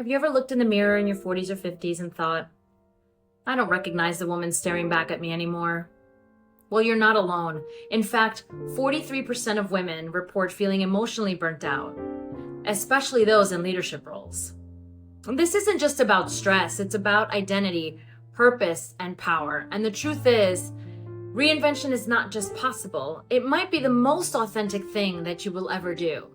Have you ever looked in the mirror in your 40s or 50s and thought, I don't recognize the woman staring back at me anymore? Well, you're not alone. In fact, 43% of women report feeling emotionally burnt out, especially those in leadership roles. This isn't just about stress, it's about identity, purpose, and power. And the truth is, reinvention is not just possible, it might be the most authentic thing that you will ever do.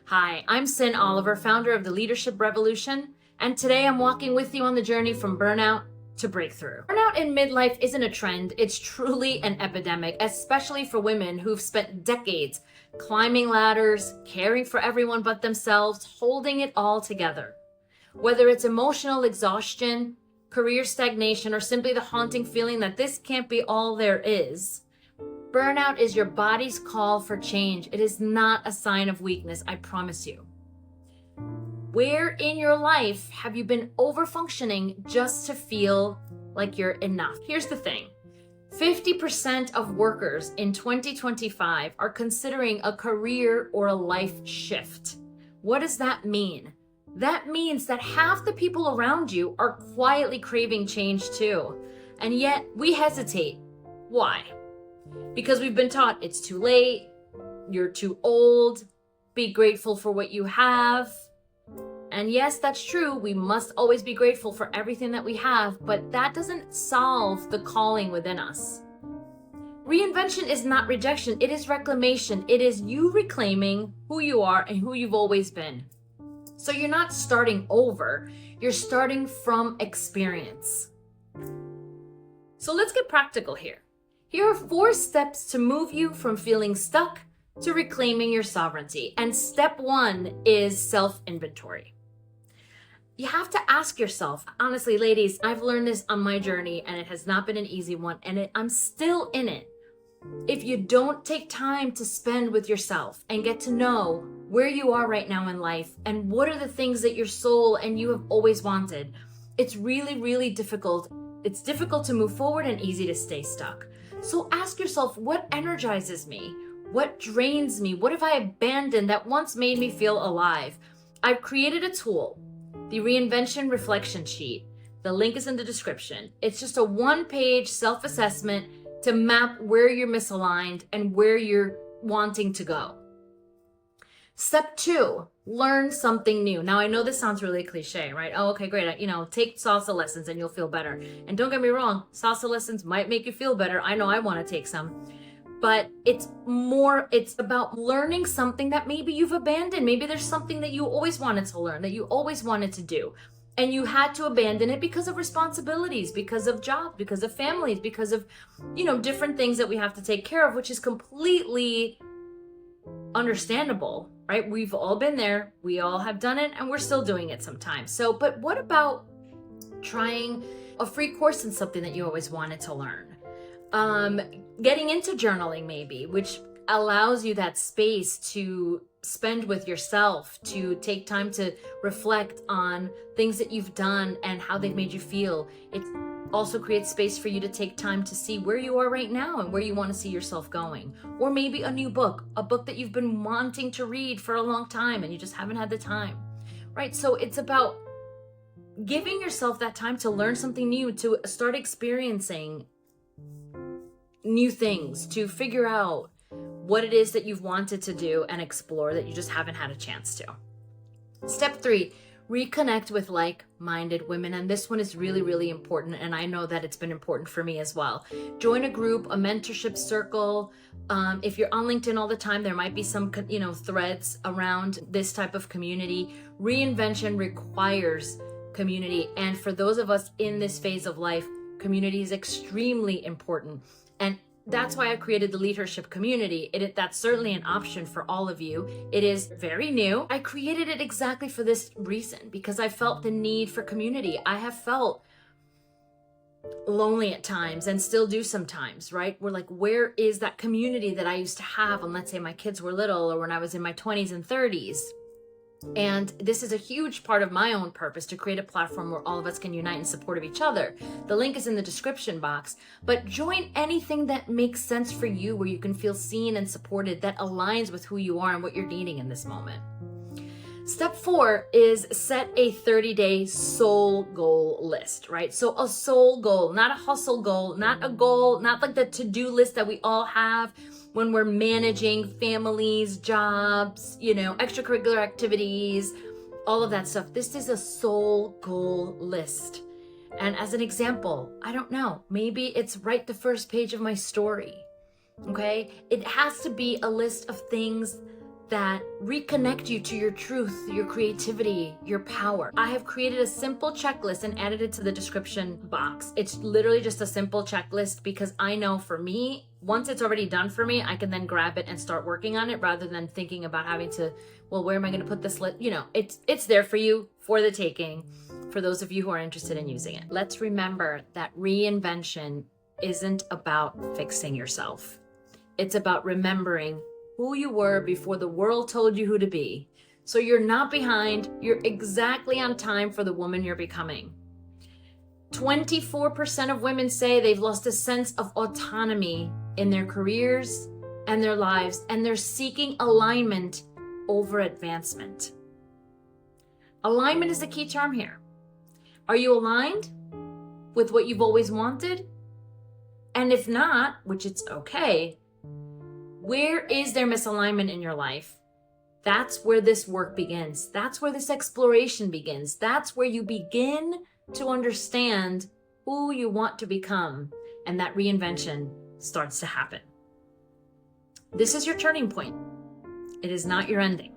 Hi, I'm Sin Oliver, founder of the Leadership Revolution, and today I'm walking with you on the journey from burnout to breakthrough. Burnout in midlife isn't a trend, it's truly an epidemic, especially for women who've spent decades climbing ladders, caring for everyone but themselves, holding it all together. Whether it's emotional exhaustion, career stagnation, or simply the haunting feeling that this can't be all there is, burnout is your body's call for change. It is not a sign of weakness, I promise you. Where in your life have you been overfunctioning just to feel like you're enough? Here's the thing. 50% of workers in 2025 are considering a career or a life shift. What does that mean? That means that half the people around you are quietly craving change too. And yet we hesitate. Why? Because we've been taught it's too late, you're too old, be grateful for what you have. And yes, that's true. We must always be grateful for everything that we have, but that doesn't solve the calling within us. Reinvention is not rejection, it is reclamation. It is you reclaiming who you are and who you've always been. So you're not starting over, you're starting from experience. So let's get practical here. Here are 4 steps to move you from feeling stuck to reclaiming your sovereignty. And step 1 is self-inventory. You have to ask yourself, honestly, ladies, I've learned this on my journey and it has not been an easy one and I'm still in it. If you don't take time to spend with yourself and get to know where you are right now in life and what are the things that your soul and you have always wanted, it's really, really difficult. It's difficult to move forward and easy to stay stuck. So ask yourself, what energizes me? What drains me? What have I abandoned that once made me feel alive? I've created a tool, the Reinvention Reflection Sheet. The link is in the description. It's just a 1-page self-assessment to map where you're misaligned and where you're wanting to go. Step 2, learn something new. Now, I know this sounds really cliche, right? Oh, okay, great. Take salsa lessons and you'll feel better. And don't get me wrong, salsa lessons might make you feel better. I know I want to take some. But it's about learning something that maybe you've abandoned. Maybe there's something that you always wanted to learn, that you always wanted to do. And you had to abandon it because of responsibilities, because of jobs, because of families, because of, different things that we have to take care of, which is completely understandable, right? We've all been there. We all have done it and we're still doing it sometimes. So, but what about trying a free course in something that you always wanted to learn? Getting into journaling maybe, which allows you that space to spend with yourself, to take time to reflect on things that you've done and how they've made you feel. It also creates space for you to take time to see where you are right now and where you want to see yourself going. Or maybe a new book, a book that you've been wanting to read for a long time and you just haven't had the time, right? So it's about giving yourself that time to learn something new, to start experiencing new things, to figure out what it is that you've wanted to do and explore that you just haven't had a chance to. Step 3, reconnect with like-minded women. And this one is really, really important. And I know that it's been important for me as well. Join a group, a mentorship circle. If you're on LinkedIn all the time, there might be some, threads around this type of community. Reinvention requires community. And for those of us in this phase of life, community is extremely important. And that's why I created the leadership community. That's certainly an option for all of you. It is very new. I created it exactly for this reason, because I felt the need for community. I have felt lonely at times and still do sometimes, right? We're like, where is that community that I used to have when, let's say, my kids were little or when I was in my 20s and 30s? And this is a huge part of my own purpose, to create a platform where all of us can unite in support of each other. The link is in the description box, but join anything that makes sense for you, where you can feel seen and supported, that aligns with who you are and what you're needing in this moment. Step 4 is set a 30-day soul goal list, right? So a soul goal, not a hustle goal, not a goal, not like the to-do list that we all have when we're managing families, jobs, extracurricular activities, all of that stuff. This is a soul goal list. And as an example, I don't know, maybe it's write the first page of my story, okay? It has to be a list of things that reconnect you to your truth, your creativity, your power. I have created a simple checklist and added it to the description box. It's literally just a simple checklist because I know for me, once it's already done for me, I can then grab it and start working on it rather than thinking about having to, well, where am I going to put this list? It's there for you for the taking, for those of you who are interested in using it. Let's remember that reinvention isn't about fixing yourself. It's about remembering who you were before the world told you who to be. So you're not behind, you're exactly on time for the woman you're becoming. 24% of women say they've lost a sense of autonomy in their careers and their lives, and they're seeking alignment over advancement. Alignment is the key term here. Are you aligned with what you've always wanted? And if not, which it's okay, where is there misalignment in your life? That's where this work begins. That's where this exploration begins. That's where you begin to understand who you want to become, and that reinvention starts to happen. This is your turning point. It is not your ending.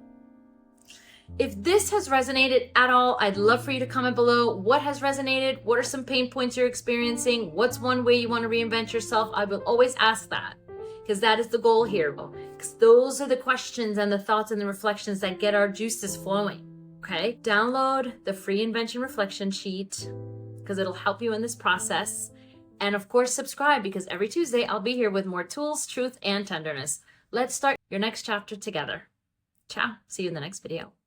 If this has resonated at all, I'd love for you to comment below. What has resonated? What are some pain points you're experiencing? What's one way you want to reinvent yourself? I will always ask that, because that is the goal here. Because those are the questions and the thoughts and the reflections that get our juices flowing. Okay? Download the free invention reflection sheet because it'll help you in this process. And of course, subscribe, because every Tuesday I'll be here with more tools, truth, and tenderness. Let's start your next chapter together. Ciao. See you in the next video.